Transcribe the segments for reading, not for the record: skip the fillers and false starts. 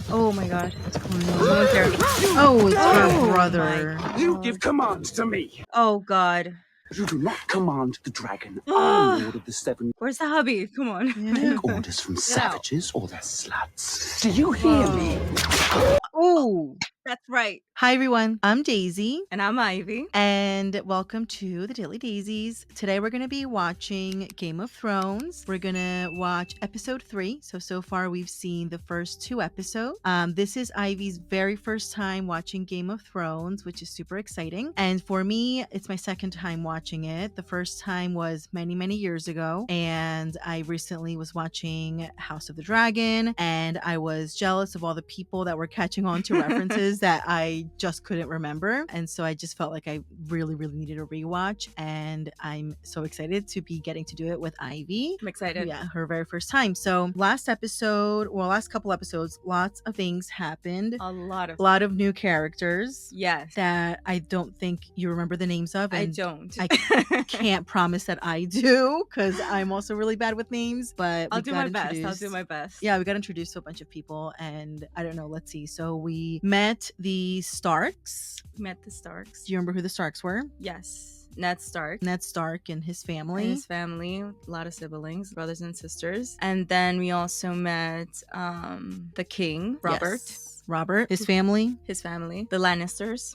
Oh my god. What's going on? Someone's there. Oh, it's her Oh brother. my You god. give commands to me. Oh god. You do not command the dragon. I'm Ah, Lord of the Seven. where's the hubby? Come on. Yeah. Take orders from out. savages or their sluts. Do you hear me? Oh. That's right. Hi, everyone. I'm Daisy. And I'm Ivy. And welcome to the Daily Daisies. Today we're going to be watching Game of Thrones. We're going to watch episode 3. So far we've seen the first 2 episodes. This is Ivy's very first time watching Game of Thrones, which is super exciting. And for me, it's my second time watching it. The first time was many, many years ago. And I recently was watching House of the Dragon. And I was jealous of all the people that were catching on to references that I just couldn't remember. And so I just felt like I really needed a rewatch. And I'm so excited to be getting to do it with Ivy. I'm excited. Yeah, her very first time. So last couple episodes, lots of things happened. A lot A lot of new characters Yes. that I don't think you remember the names of. I And don't. I can't promise that I do because I'm also really bad with names, but I'll we do got my best. I'll introduced. do my best. Yeah, we got introduced to a bunch of people, and I don't know. Let's see. So we met the Starks. Met the Starks. Do you remember who the Starks were? Yes. Ned Stark. Ned Stark and his family. And his family, a lot of siblings, brothers and sisters. And then we also met the king, Robert, Yes. Robert, his family. his family, the Lannisters.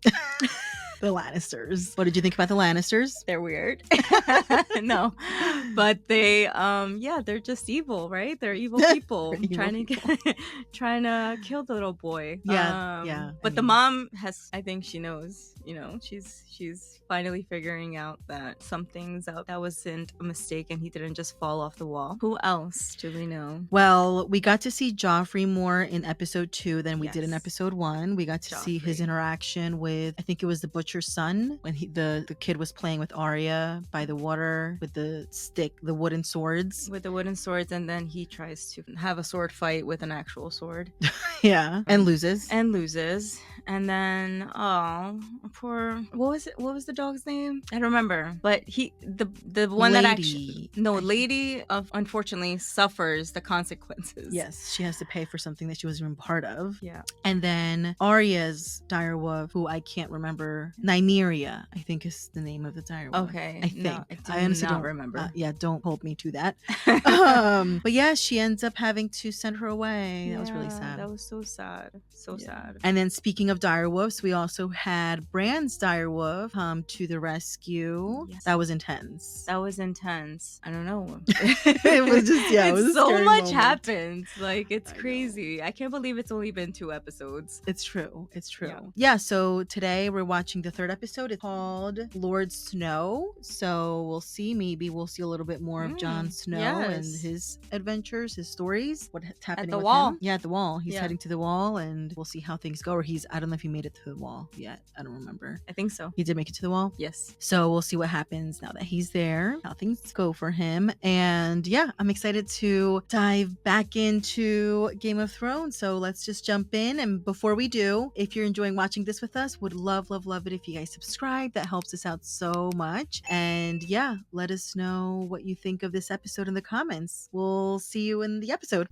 The Lannisters. What did you think about the Lannisters? They're weird. No. But they they're just evil, right? They're evil people Evil trying to kill the little boy. Yeah, yeah, But I the mean- mom I think she knows, she's finally figuring out that something's out, that wasn't a mistake and he didn't just fall off the wall. Who else do we know? Well, we got to see Joffrey more in episode 2 than we did in Yes. episode 1. We got to see his Joffrey. interaction with, I think it was the butcher's son, when the kid was playing with Arya by the water with the stick, the wooden swords. With the wooden swords, and then he tries to have a sword fight with an actual sword Yeah, and loses. and loses. And then poor, what was the dog's name? I don't remember. But the one that actually lady unfortunately suffers the consequences. Yes, she has to pay for something that she wasn't even part of. Yeah. And then Arya's direwolf, who I can't remember, Nymeria, I think is the name of the direwolf. Okay. I think. No, I honestly not don't remember. Yeah, don't hold me to that. But yeah, she ends up having to send her away. That was really sad. That was so sad. So sad. And then speaking of direwolves, we also had Bran's direwolf come to the rescue. Yes. That was intense. That was intense. I don't know. It was just, yeah, it was a so scary much moment. happened. Like, it's I know. crazy. I can't believe it's only been 2 episodes. It's true. It's true. Yeah. Yeah. So today we're watching the 3rd episode. It's called Lord Snow. So we'll see. Maybe we'll see a little bit more of Jon Snow and yes. his adventures, his stories, what's happening the with wall. him. Yeah, at the wall. He's Yeah. heading to the wall, and we'll see how things go. Or I don't know if he made it to the wall yet. I don't remember. I think so. He did make it to the wall. Yes. So we'll see what happens now that he's there, how things go for him. And yeah, I'm excited to dive back into Game of Thrones. So let's just jump in. And before we do, if you're enjoying watching this with us, would love it if you guys subscribe. That helps us out so much. And yeah, let us know what you think of this episode in the comments. We'll see you in the episode.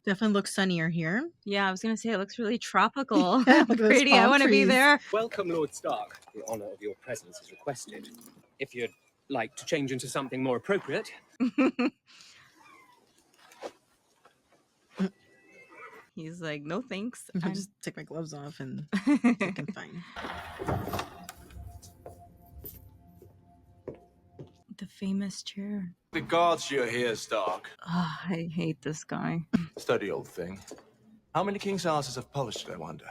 Definitely looks sunnier here. Yeah, I was gonna say it looks really tropical. Yeah, look at those Pretty. I palm want to be trees. there. Welcome, Lord Stark. The honor of your presence is requested. If you'd like to change into something more appropriate. He's like, no thanks. I'll just take my gloves off and I'm fine. The famous chair. The gods you're here, Stark. Oh, I hate this guy. Steady, old thing. How many king's asses have polished it, I wonder?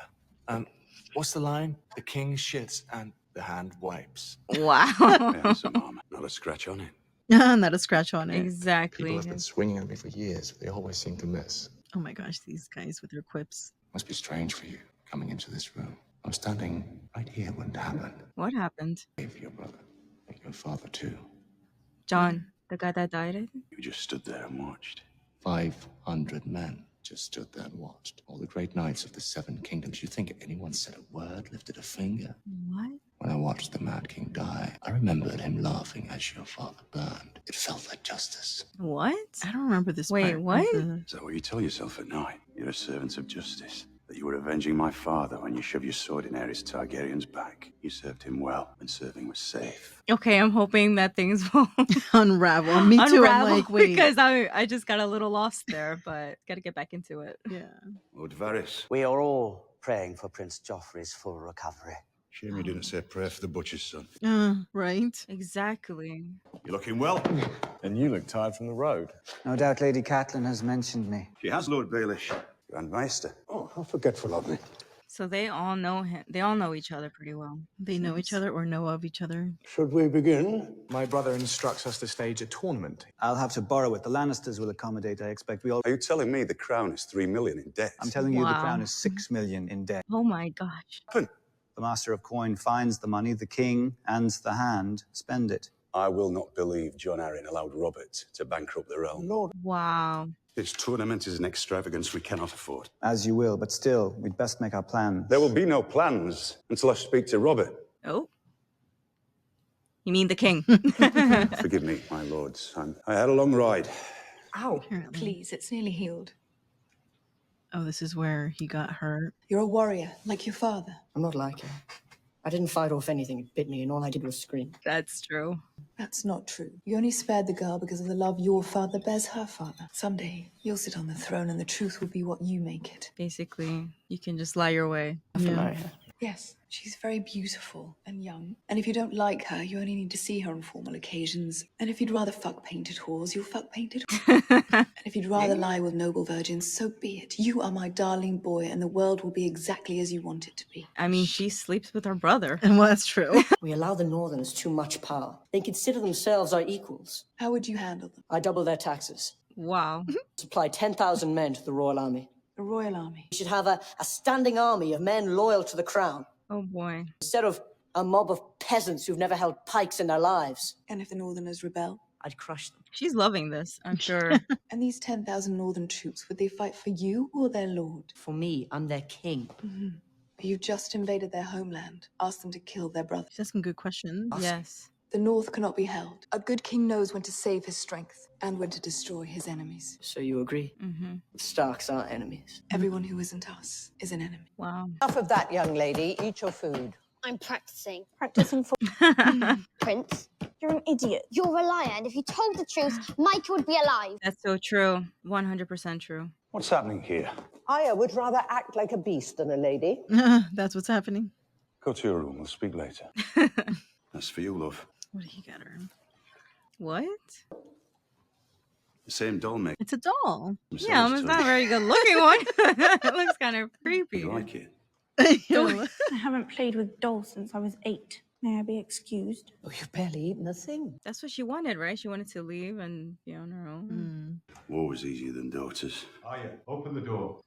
What's the line? The king shits and the hand wipes. Wow. Handsome armor, not a scratch on it. Not a scratch on it. Exactly. People have been swinging at me for years, but they always seem to miss. Oh my gosh, these guys with their quips. Must be strange for you coming into this room. I'm standing right here when it happened. What happened? Save your brother, and your father too. John, the guy that died, I think? You just stood there and watched. 500 men just stood there and watched. All the great knights of the 7 kingdoms. You think anyone said a word, lifted a finger? What? When I watched the Mad King die, I remembered him laughing as your father burned. It felt like justice. What? I don't remember this Wait, part. what? Is that what you tell yourself at night? You're a servant of justice. That you were avenging my father when you shoved your sword in Aerys Targaryen's back. You served him well, and serving was safe. Okay, I'm hoping that things will Unravel. Me too. unravel, I'm like, wait. because I just got a little lost there, but gotta get back into it. Yeah. Lord Varys. We are all praying for Prince Joffrey's full recovery. Shame you didn't say a prayer for the butcher's son. Right. Exactly. You're looking well. And you look tired from the road. No doubt Lady Catelyn has mentioned me. She has, Lord Baelish. Grand Maester. Oh, how forgetful of me. So they all know him. They all know each other pretty well. They know each other or know of each other. Should we begin? My brother instructs us to stage a tournament. I'll have to borrow it. The Lannisters will accommodate, I expect. We all... Are you telling me the crown is 3 million in debt? I'm telling you the Wow. crown is 6 million in debt. Oh my gosh. The Master of Coin finds the money, the king and the hand spend it. I will not believe Jon Arryn allowed Robert to bankrupt the realm. Lord. Wow. This tournament is an extravagance we cannot afford. As you will, but still, we'd best make our plans. There will be no plans until I speak to Robert. Oh. You mean the king? Forgive me, my lords. I had a long ride. Ow, Apparently. please, it's nearly healed. Oh, this is where he got hurt. You're a warrior, like your father. I'm not like him. I didn't fight off anything. It bit me, and all I did was scream. That's true. That's not true. You only spared the girl because of the love your father bears her father. Someday, you'll sit on the throne and the truth will be what you make it. Basically, you can just lie your way. I have to Yeah. marry her. Yes, she's very beautiful and young. And if you don't like her, you only need to see her on formal occasions. And if you'd rather fuck painted whores, you'll fuck painted whores. And if you'd rather lie with noble virgins, so be it. You are my darling boy, and the world will be exactly as you want it to be. I mean, she sleeps with her brother. And well, that's true. We allow the Northerners too much power. They consider themselves our equals. How would you handle them? I double their taxes. Wow. Supply 10,000 men to the Royal Army. A royal army. We should have a standing army of men loyal to the crown, Oh boy. instead of a mob of peasants who've never held pikes in their lives. And if the Northerners rebel? I'd crush them. She's loving this, I'm sure. And these 10,000 Northern troops, would they fight for you or their lord? For me, I'm their king. You've just invaded their homeland. Ask them to kill their brother. She's asking good questions. Yes. The North cannot be held. A good king knows when to save his strength and when to destroy his enemies. So you agree? Mm-hmm. The Starks are enemies. Everyone who isn't us is an enemy. Wow. Enough of that, young lady. Eat your food. I'm practicing. Practicing for Prince, you're an idiot. you're a liar, and if you told the truth, Micah would be alive. That's so true. 100% true. What's happening here? Aya would rather act like a beast than a lady. That's what's happening. Go to your room. We'll speak later. That's for you, love. What did he get her? What? The same doll maker. It's a doll. Yeah, it's not a very good looking one. It looks kind of creepy. You like it? I haven't played with dolls since I was 8. May I be excused? Oh, you've barely eaten a thing. That's what she wanted, right? She wanted to leave and be on her own. War was easier than daughters. Aya, open the door.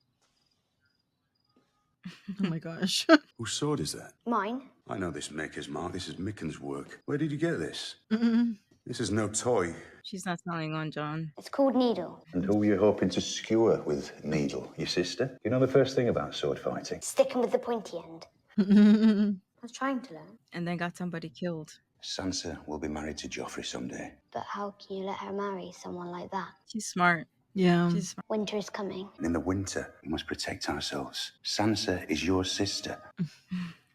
Oh my gosh. Whose sword is that? Mine. I know this maker's mark. This is Micken's work. Where did you get this? Mm-mm. This is no toy. She's not telling on John. It's called Needle. And who were you hoping to skewer with Needle? Your sister? You know the first thing about sword fighting? Sticking with the pointy end. I was trying to learn. And then got somebody killed. Sansa will be married to Joffrey someday. But how can you let her marry someone like that? She's smart. Yeah. She's smart. Winter is coming. And in the winter, we must protect ourselves. Sansa is your sister.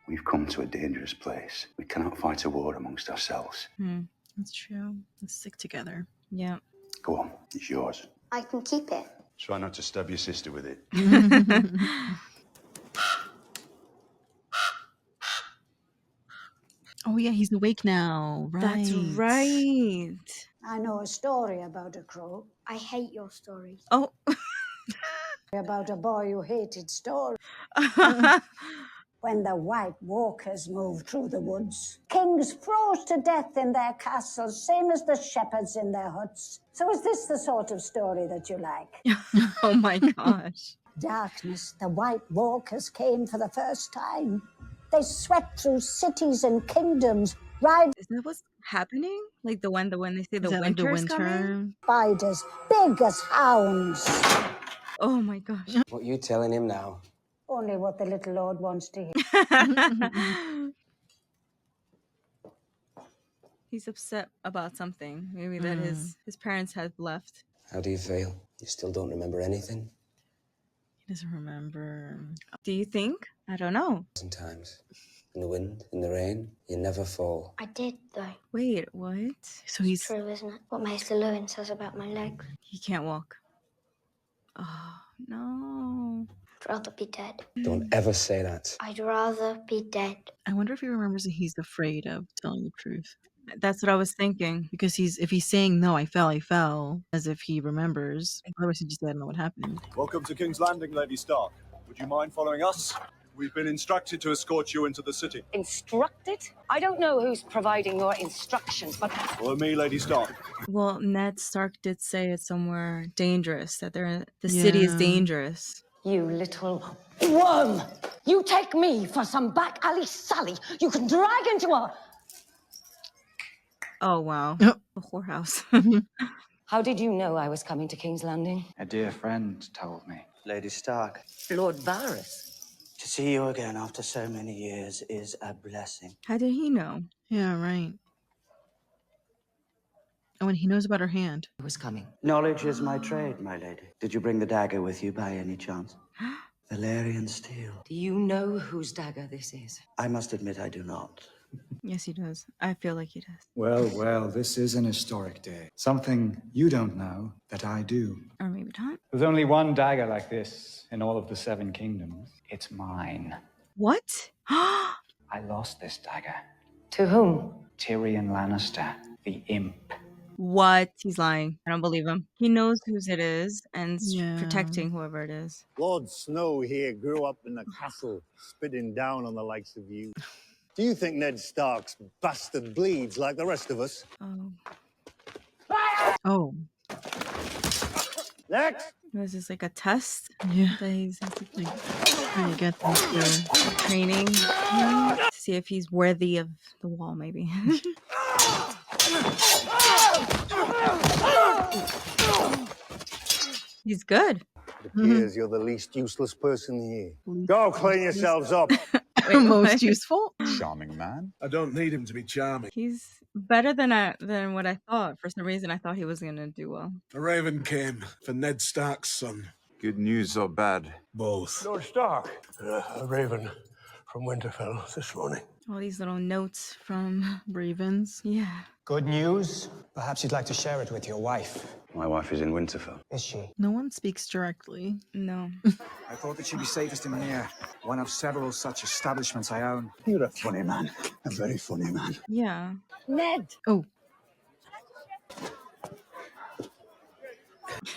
We've come to a dangerous place. We cannot fight a war amongst ourselves. That's true. Let's stick together. Yeah. Go on, it's yours. I can keep it. Try not to stab your sister with it. Oh yeah, he's awake now. Right. That's right. I know a story about a crow. I hate your stories. Oh. About a boy who hated stories. When the White Walkers moved through the woods, kings froze to death in their castles, same as the shepherds in their huts. So is this the sort of story that you like? Oh my gosh. Darkness, the White Walkers came for the first time. They swept through cities and kingdoms, riding Is that what's happening? Like when they say the Is that like the winter's coming? winter? spiders, big as hounds. Oh my gosh. What are you telling him now? Only what the little Lord wants to hear. He's upset about something. Maybe that his parents had left. How do you feel? You still don't remember anything? He doesn't remember. Do you think? I don't know. Sometimes. In the wind, in the rain, you never fall. I did, though. Wait, what? So It's true, isn't it? What Maester Lewin says about my legs. he can't walk. Oh, no. I'd rather be dead. Don't ever say that. I'd rather be dead. I wonder if he remembers that he's afraid of telling the truth. That's what I was thinking. Because if he's saying, no, I fell, as if he remembers. Otherwise he just said, I don't know what happened. Welcome to King's Landing, Lady Stark. Would you mind following us? We've been instructed to escort you into the city. Instructed? I don't know who's providing your instructions, but... Follow me, Lady Stark. Well, Ned Stark did say it's somewhere dangerous, that the city is dangerous. You little worm! You take me for some back alley Sally you can drag into a... Oh, wow. The whorehouse. How did you know I was coming to King's Landing? A dear friend told me. Lady Stark, Lord Varys. to see you again after so many years is a blessing. How did he know? Yeah, right. Oh, and he knows about her hand. I was coming. Knowledge is my trade, my lady. Did you bring the dagger with you by any chance? Valyrian steel. Do you know whose dagger this is? I must admit I do not. Yes, he does. I feel like he does. Well, well, this is an historic day. Something you don't know that I do. Or maybe not. There's only one dagger like this in all of the Seven Kingdoms. It's mine. What? I lost this dagger. To whom? Tyrion Lannister, the imp. What? He's lying. I don't believe him. He knows whose it is and protecting whoever it is. Lord Snow here grew up in the castle, spitting down on the likes of you. Do you think Ned Stark's bastard bleeds like the rest of us? Oh. Next! Was this like a test? Yeah. That he's like trying to get them to training to see if he's worthy of the wall, maybe. He's good. It appears you're the least useless person here. Go clean yourselves up. Wait, most what? useful. Charming man. I don't need him to be charming. He's better than what I thought. For some reason, I thought he was gonna do well. A raven came for Ned Stark's son. Good news or bad? Both. Lord Stark. A raven from Winterfell this morning. All these little notes from Ravens. Yeah. Good news? Perhaps you'd like to share it with your wife. My wife is in Winterfell. Is she? No one speaks directly. No. I thought that she'd be safest in here. One of several such establishments I own. You're a funny man. A very funny man. Yeah. Ned! Oh.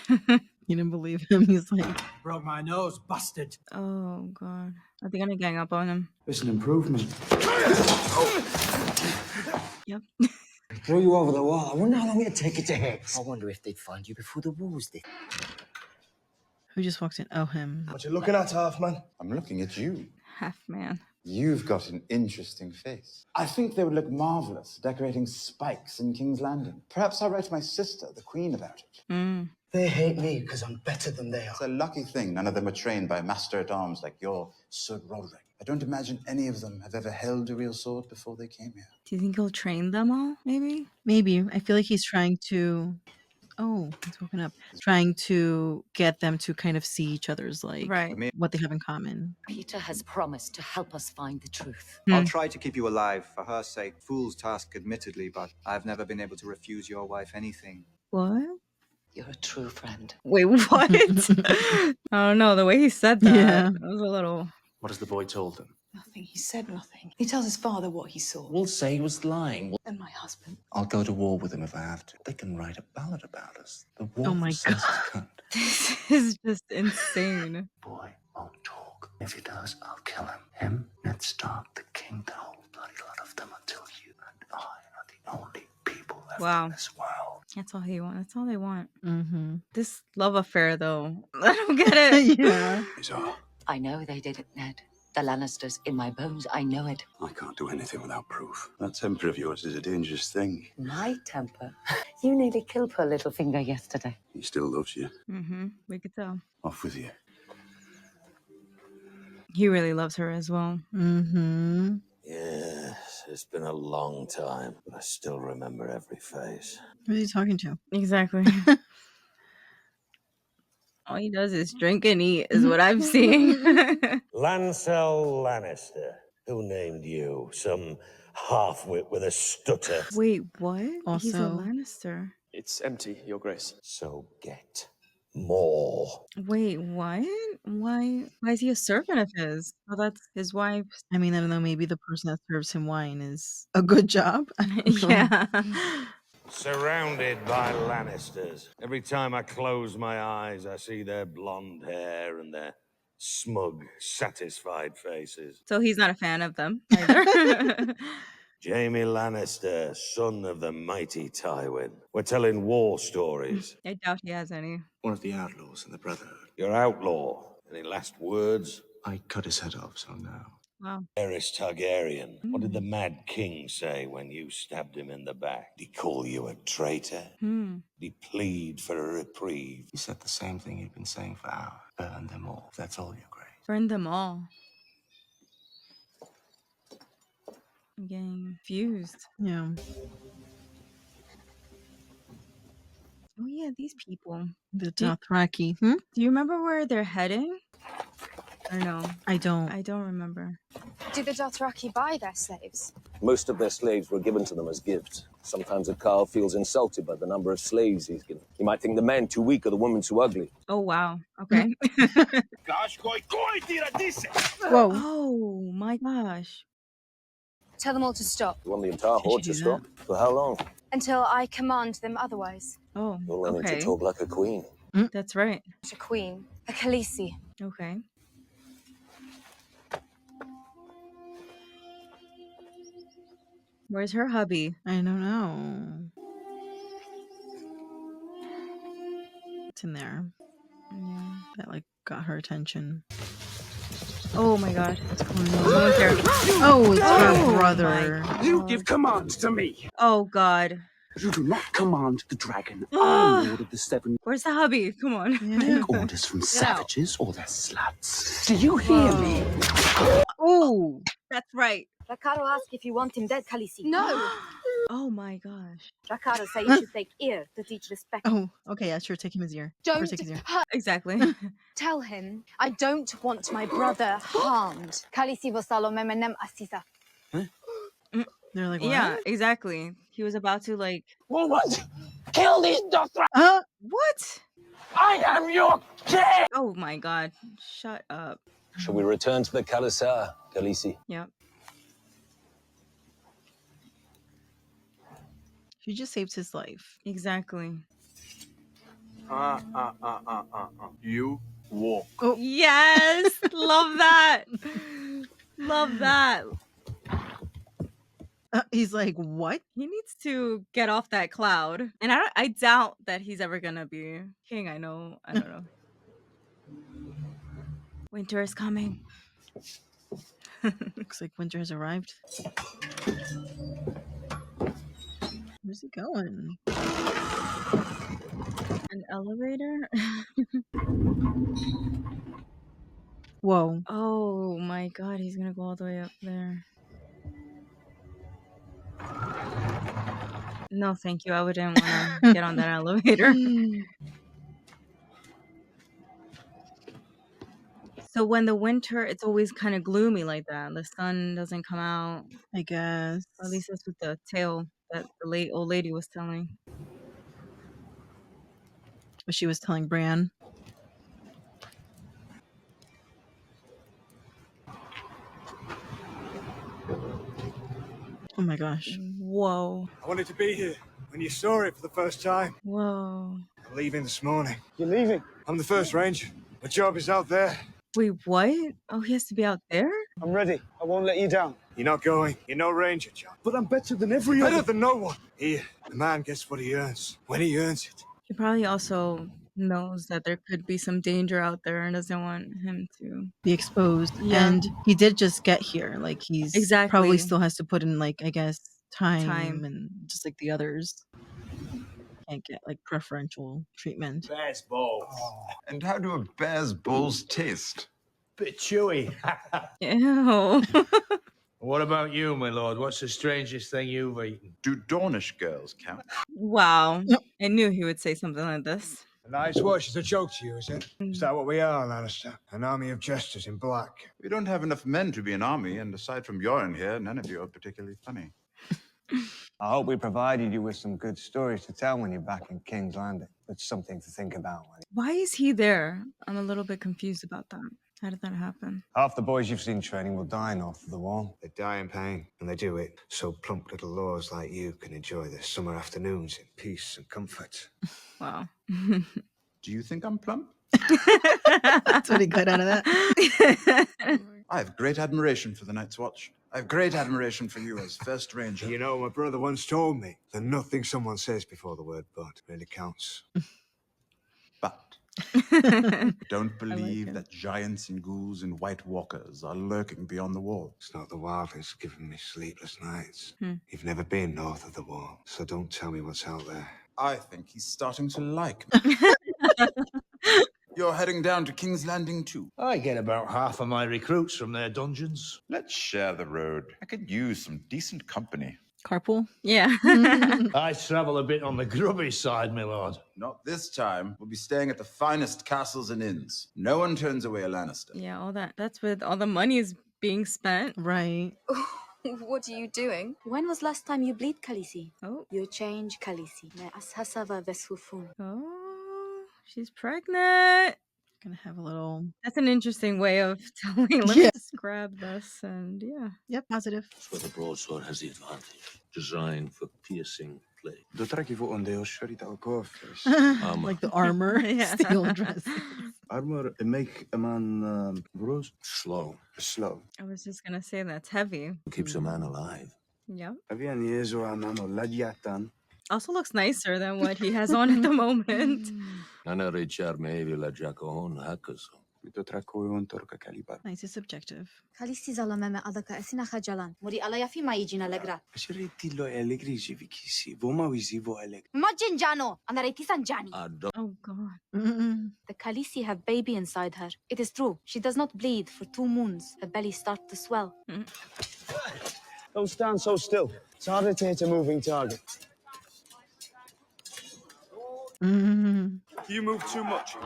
You didn't believe him. He's like, Broke my nose, busted. Oh god. Are they gonna gang up on him? It's an improvement. Yep. Throw you over the wall. I wonder how long it'd take you to hit. I wonder if they'd find you before the walls did. who just walks in? Oh, him. What you looking at, Halfman? I'm looking at you. Half man. You've got an interesting face. I think they would look marvelous decorating spikes in King's Landing. Perhaps I'll write to my sister, the Queen, about it. They hate me because I'm better than they are. It's a lucky thing none of them are trained by master-at-arms like your Sir Roderick. I don't imagine any of them have ever held a real sword before they came here. Do you think he'll train them all, maybe? Maybe. I feel like he's trying to... Oh, he's woken up. Trying to get them to kind of see each other's, like, what they have in common. Peter has promised to help us find the truth. I'll try to keep you alive for her sake. Fool's task, admittedly, but I've never been able to refuse your wife anything. What? You're a true friend. Wait, what? I don't know. The way he said that, Yeah. it was a little... What has the boy told them? Nothing. He said nothing. He tells his father what he saw. We'll say he was lying. And my husband. I'll go to war with him if I have to. They can write a ballad about us. The war Oh my says God. it's cunt. This is just insane. Boy won't talk. If he does, I'll kill him. Him, Ned Stark, the king, the whole bloody lot of them until you and I are the only people left in this world. That's all he wants. That's all they want. Mm-hmm. This love affair, though. I don't get it. Yeah. I know they did it, Ned. The Lannisters in my bones. I know it. I can't do anything without proof. That temper of yours is a dangerous thing. My temper. You nearly killed poor Littlefinger yesterday. He still loves you. Mm-hmm. We could tell. Off with you. He really loves her as well. Mm-hmm. Yes, It's been a long time, but I still remember every face. Who is he talking to? Exactly. All he does is drink and eat, is what I'm seeing. Lancel Lannister. Who named you? Some half-wit with a stutter. Wait, what? He's a Also- Lannister. It's empty, Your Grace. So get more. Wait, what? Why is he a servant of his? Oh, that's his wife's. I mean, I don't know, maybe the person that serves him wine is a good job. I don't know. Yeah. Surrounded by Lannisters. Every time I close my eyes, I see their blonde hair and their smug, satisfied faces. So he's not a fan of them either. Jaime Lannister, son of the mighty Tywin. We're telling war stories. I doubt he has any. One of the outlaws in the Brotherhood. Your outlaw. Any last words? I cut his head off, so no. Wow. Aerys Targaryen. What did the Mad King say when you stabbed him in the back? Did he call you a traitor? Hmm. Did he plead for a reprieve? He said the same thing he'd been saying for hours. Burn them all. That's all, Your Grace. Burn them all. I'm getting confused. Yeah. Oh yeah, these people. The Do you- Dothraki. Do you remember where they're heading? Or no? I don't. I don't remember. Did the Dothraki buy their slaves? Most of their slaves were given to them as gifts. Sometimes a Carl feels insulted by the number of slaves he's given. He might think the men too weak or the women too ugly. Oh wow. Okay. Whoa. Oh my gosh. Tell them all to stop You want the entire horde to stop? For how long? until I command them otherwise. Oh. You're learning Okay. to talk like a queen. That's right. A queen, a Khaleesi. Okay. Where's her hubby? I don't know. It's in there. Yeah. That like got her attention. Oh my god. What's going on? Someone's there. Oh, it's her brother. You give commands to me. Oh god. You do not command the dragon. Ah. I'm Lord of the Seven. Where's the hubby? Come on. Take orders from Get out. savages or their sluts. Do you hear me? Oh, that's right. Rakaro asked if you want him dead, Khaleesi. No. Oh my gosh. Rakaro said you should take ear to teach respect. Oh, okay, yeah, sure. Take him his ear. Sure, Don't take his ear. hurt. Exactly. Tell him I don't want my brother harmed. Khaleesi vasalo memenem asisa. They're like, what? Yeah, exactly. He was about to like. What? Kill these Dothraki! What? I am your king! Oh my god. Shut up. Shall we return to the Khalisar, Khaleesi? Yep. She just saved his life. Exactly. You walk. Oh. Yes. Love that. Love that. He's like, what? He needs to get off that cloud. And I doubt that he's ever gonna be king. I don't know. Winter is coming. Looks like winter has arrived. Where's he going? An elevator? Whoa. Oh my god, he's gonna go all the way up there. No, thank you. I wouldn't want to get on that elevator. So when the winter, it's always kind of gloomy like that. The sun doesn't come out. I guess. At least that's what the tale that the old lady was telling. What she was telling Bran. Oh my gosh. Whoa. I wanted to be here when you saw it for the first time. Whoa. I'm leaving this morning. You're leaving? I'm the first ranger. My job is out there. Wait, what? Oh, he has to be out there? I'm ready. I won't let you down. You're not going. You're no ranger, John. But I'm better than every other. Better than no one. Here, the man gets what he earns. When he earns it. He probably also knows that there could be some danger out there and doesn't want him to Be exposed. Yeah. And he did just get here. Like he's Exactly. probably still has to put in like, I guess, time and just like the others. Can't get like preferential treatment. Bear's balls. And how do a bear's balls taste? Bit chewy. Ew. What about you, my lord? What's the strangest thing you've eaten? Do Dornish girls count? Wow. I knew he would say something like this. A night's watch is a joke to you, is it? Is that what we are, Lannister? An army of jesters in black? We don't have enough men to be an army, and aside from Yoren here, none of you are particularly funny. I hope we provided you with some good stories to tell when you're back in King's Landing. It's something to think about. Why is he there? I'm a little bit confused about that. How did that happen? Half the boys you've seen training will die north of the wall. They die in pain, and they do it so plump little lords like you can enjoy their summer afternoons in peace and comfort. Wow. Do you think I'm plump? That's what he got out of that. I have great admiration for the Night's Watch. I have great admiration for you as First Ranger. You know, my brother once told me that nothing someone says before the word but really counts. But don't believe that giants and ghouls and white walkers are lurking beyond the wall. It's not the wildlings giving me sleepless nights. You've never been north of the wall, so don't tell me what's out there. I think he's starting to like me. You're heading down to King's Landing too. I get about half of my recruits from their dungeons. Let's share the road. I could use some decent company. Carpool? Yeah. I travel a bit on the grubby side, my lord. Not this time. We'll be staying at the finest castles and inns. No one turns away a Lannister. Yeah, all that. That's with all the money is being spent. Right. What are you doing? When was last time you bleed, Khaleesi? Oh. You change, Khaleesi. Me ashasava vesufun. Oh, she's pregnant. Gonna have a little. That's an interesting way of telling. Let Yeah. me just grab this and yeah. Yep, positive. That's where the broadsword has the advantage. Designed for piercing blade. Like the armor, Yeah. steel dresses. Armor make a man slow. Slow. I was just gonna say that's heavy. Keeps a man alive. Yep. Also looks nicer than what he has on at the moment. Ana Richard maybe la Jacon Hakaso. Nice is subjective. Khaleesi zalameme adaka esina khajalan. Muri alayafi ma yijina legra. Imagine Jano, anareti sanjani. Oh god. The Khaleesi have baby inside her. It is true. She does not bleed for 2 moons. Her belly starts to swell. Don't stand so still. It's harder to hit a moving target. You move too much.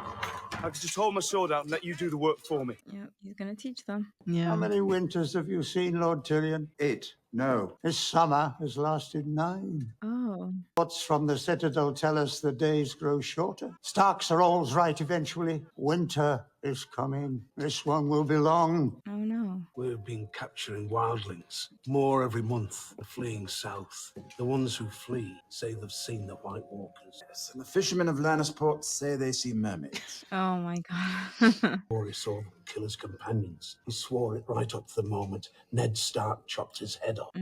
I could just hold my sword out and let you do the work for me. Yeah, he's gonna teach them. Yeah. How many winters have you seen, Lord Tyrion? 8. No. This summer has lasted 9. Oh. Reports from the Citadel tell us the days grow shorter. Starks are always right eventually. Winter is coming. This one will be long. Oh no. We've been capturing wildlings. More every month. They're fleeing south. The ones who flee say they've seen the White Walkers. Yes, and the fishermen of Lannisport say they see mermaids. Oh my god. Rory saw them kill his companions. He swore it right up to the moment Ned Stark chopped his head off.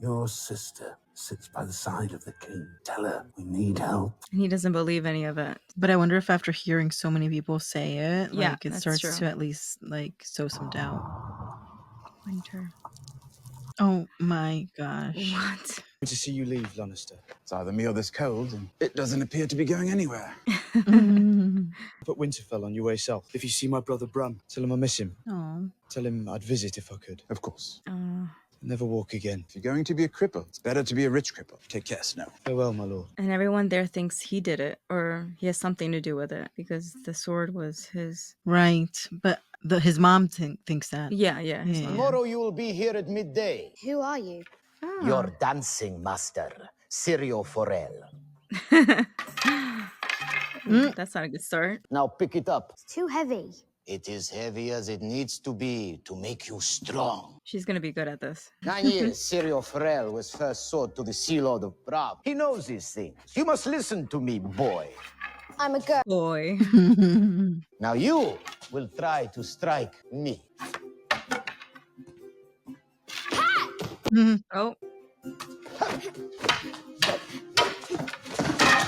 Your sister sits by the side of the king. Tell her we need help. And he doesn't believe any of it. But I wonder if after hearing so many people say it, Yeah, like it that's starts true. to at least like sow some doubt. Winter. Oh my gosh. What? Good to see you leave, Lannister. It's either me or this cold, and it doesn't appear to be going anywhere. Put Winterfell on your way south. If you see my brother Bran, tell him I miss him. Oh. Tell him I'd visit if I could. Of course. Never walk again. If you're going to be a cripple, it's better to be a rich cripple. Take care, Snow. Farewell, my lord. And everyone there thinks he did it or he has something to do with it because the sword was his. Right. But his mom thinks that. Yeah, yeah. his mom. Tomorrow you will be here at midday. Who are you? Your dancing master, Sirio Forel. That's not a good start. Now pick it up. It's too heavy. It is heavy as it needs to be to make you strong. She's gonna be good at this. 9 years, Sirio Forel was first sold to the Sea Lord of Brav. He knows these things. You must listen to me, boy. I'm a girl. Boy. Now you will try to strike me. Oh.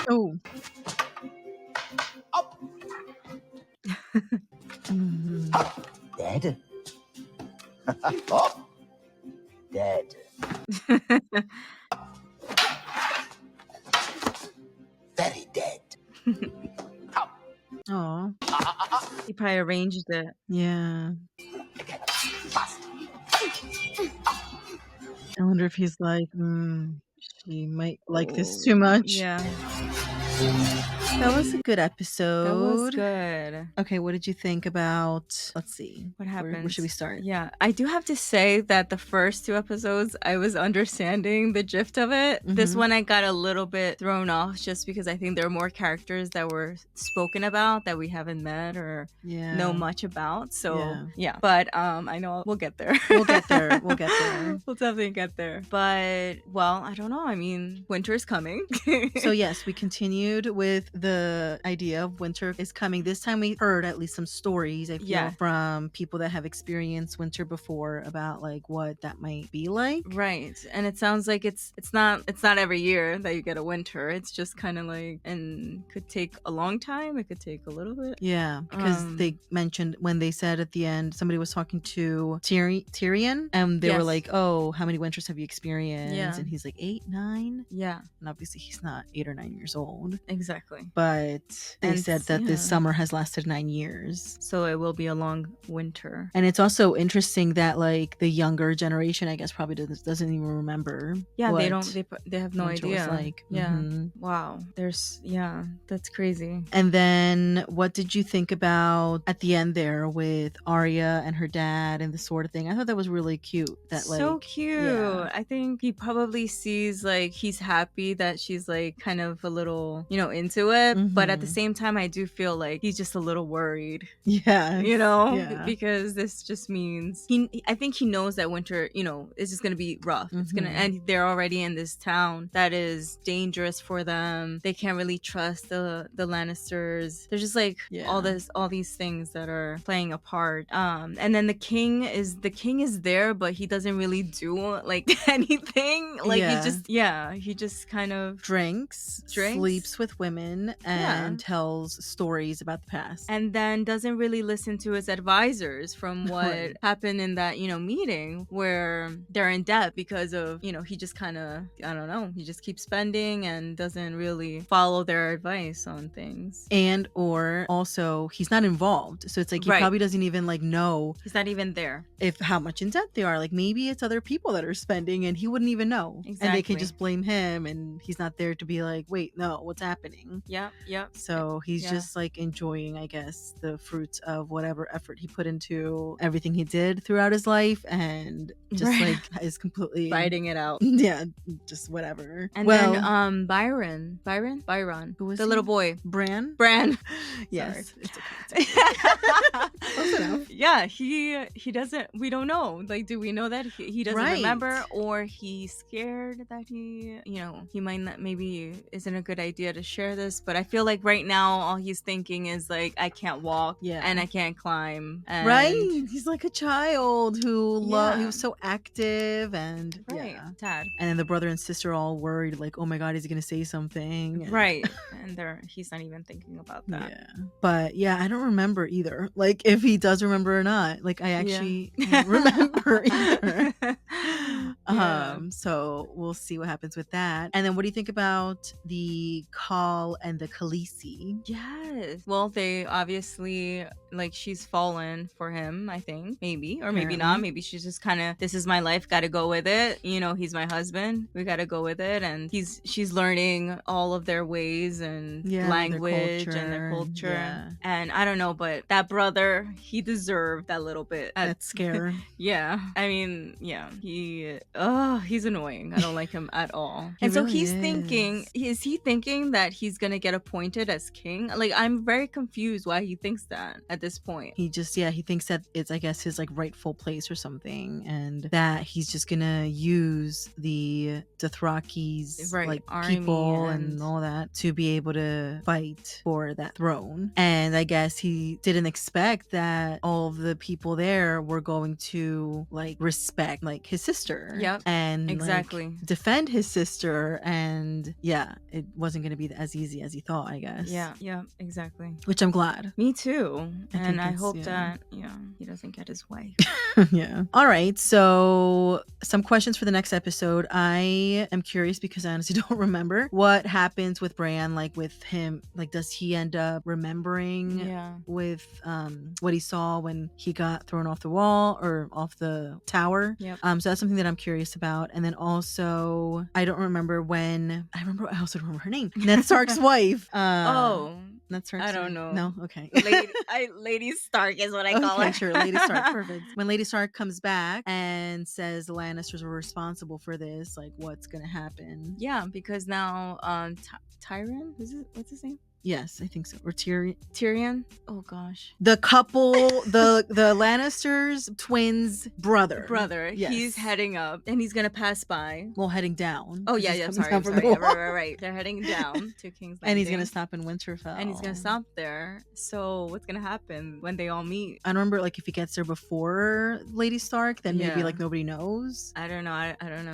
Oh. Dead? Oh. Dead. Very dead. Oh. He probably arranged it. Yeah. I wonder if he's like, she might like this too much. Yeah. That was a good That episode. was good. Okay, what did you think about, let's see. What happened? Where should we start? Yeah, I do have to say that the first 2 episodes, I was understanding the gist of it. This Mhm. one, I got a little bit thrown off just because I think there are more characters that were spoken about that we haven't met or know much about. So, yeah. But I know we'll get there. We'll get there. We'll get there. We'll definitely get there. But, well, I don't know. I mean, winter is coming. So yes, we continued with the idea of winter is coming. This time we heard at least some stories, I feel, from people that have experienced winter before about like what that might be like. Right. And it sounds like it's not every year that you get a winter. It's just kind of like, and could take a long time. It could take a little bit. Yeah, because they mentioned when they said at the end, somebody was talking to Tyrion and they were like, oh, how many winters have you experienced? Yeah. And he's like 8, 9. Yeah. And obviously he's not 8 or 9 years old. Exactly. But they And said that this summer has lasted 9 years. So it will be a long winter. And it's also interesting that like the younger generation, I guess, probably doesn't even remember. Yeah, what they have no winter was idea. like. Yeah. Mhm. Wow. That's crazy. And then what did you think about at the end there with Arya and her dad and the sort of thing? I thought that was really cute. That like So cute. I think he probably sees like he's happy that she's like kind of a little, into it. But at the same time, I do feel like he's just a little worried. Yeah. Yeah. Because this just means I think he knows that winter, is just gonna be rough. It's gonna, and they're already in this town that is dangerous for them. They can't really trust the Lannisters. There's just like all these things that are playing a part. And then the king is there, but he doesn't really do like anything. Like he just kind of drinks, sleeps with women, and tells stories about the past. And then doesn't really listen to his advisors from what Right. happened in that, meeting where they're in debt because of, he just kind of, I don't know, he just keeps spending and doesn't really follow their advice on things. And or also he's not involved. So it's like he Right. probably doesn't even like know He's not even there. if how much in debt they are. Like maybe it's other people that are spending and he wouldn't even know. And they Exactly. can just blame him and he's not there to be like, wait, no, what's happening? Yep. So he's just like enjoying, I guess, the fruits of whatever effort he put into everything he did throughout his life and just Right. like is completely Fighting it out. Yeah, just whatever. And well, then Byron, who was the he? little boy, Bran? Yes. Yes. It's okay. Close enough. Yeah, he doesn't, we don't know. Like, do we know that he doesn't Right. remember, or he's scared that he might not, maybe isn't a good idea to share this, but I feel like right now all he's thinking is like, I can't walk and I can't climb. And Right? He's like a child who Yeah. he was so active and Right. Sad. And then the brother and sister are all worried, like, oh my god, is he gonna say something? And- Right. And he's not even thinking about that. Yeah. But yeah, I don't remember either. Like if he does remember or not. Like I actually don't remember either. So we'll see what happens with that. And then what do you think about the Khal and the Khaleesi? Yes. Well, they obviously, like, she's fallen for him, I think. Maybe. Or maybe not. Apparently. Maybe she's just kind of, this is my life, gotta go with it. He's my husband. We gotta go with it. And she's learning all of their ways and Yeah, their language and their culture. yeah. And I don't know, but that brother, he deserved that little bit. That scare. Yeah. I mean, yeah. He's annoying. I don't like him at all. He And so really he's thinking, is he thinking that he's gonna get appointed as king? Like, I'm very confused why he thinks that at this point. He just he thinks that it's, I guess, his like rightful place or something, and that he's just gonna use the Dothraki's Right, like army people and- and all that to be able to fight for that throne. And I guess he didn't expect that all of the people there were going to like respect like his sister. Yep, And like, exactly. defend his sister. And yeah, it wasn't gonna be as easy as he thought, I guess. Yeah, exactly. Which I'm glad. Me too. I think And I it's- hope yeah. that, he doesn't get his way. Yeah. All right. So, some questions for the next episode. I am curious because I honestly don't remember what happens with Bran, like with him. Like, does he end up remembering Yeah. with what he saw when he got thrown off the wall or off the tower? Yep. So, that's something that I'm curious curious about. And then also, I don't remember when. I also don't remember her name. Ned Stark's wife. Ned Stark's I don't wife. know. No, okay. Lady Stark is what I call Okay, her. sure. Lady Stark, perfect. When Lady Stark comes back and says the Lannisters were responsible for this, like what's gonna happen? Yeah, because now Tyrion, what's his name? Yes, I think so. Or Tyrion. Tyrion? Oh gosh. The couple, the Lannisters twins brother. Yes. He's heading up and he's gonna pass by. Well, heading down. Oh 'cause yeah, he's yeah. coming Sorry, down from sorry. the Yeah, wall. right. They're heading down to King's Landing, And he's gonna stop in Winterfell. And he's gonna stop there. So what's gonna happen when they all meet? I don't remember, like, if he gets there before Lady Stark, then maybe Yeah. like nobody knows. I don't know. I don't know.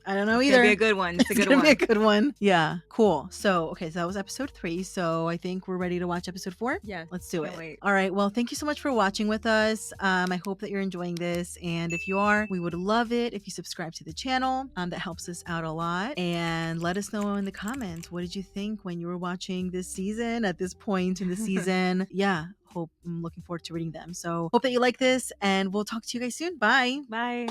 I don't know It's either. gonna be a good one. It's a good gonna one. be a good one. Yeah, cool. So okay, so that was episode 3. So I think we're ready to watch episode 4. Yeah, let's do can't it. wait. All right. Well, thank you so much for watching with us. I hope that you're enjoying this, and if you are, we would love it if you subscribe to the channel. That helps us out a lot. And let us know in the comments, what did you think when you were watching this season? At this point in the season, yeah. I'm looking forward to reading them. So hope that you like this, and we'll talk to you guys soon. Bye. Bye.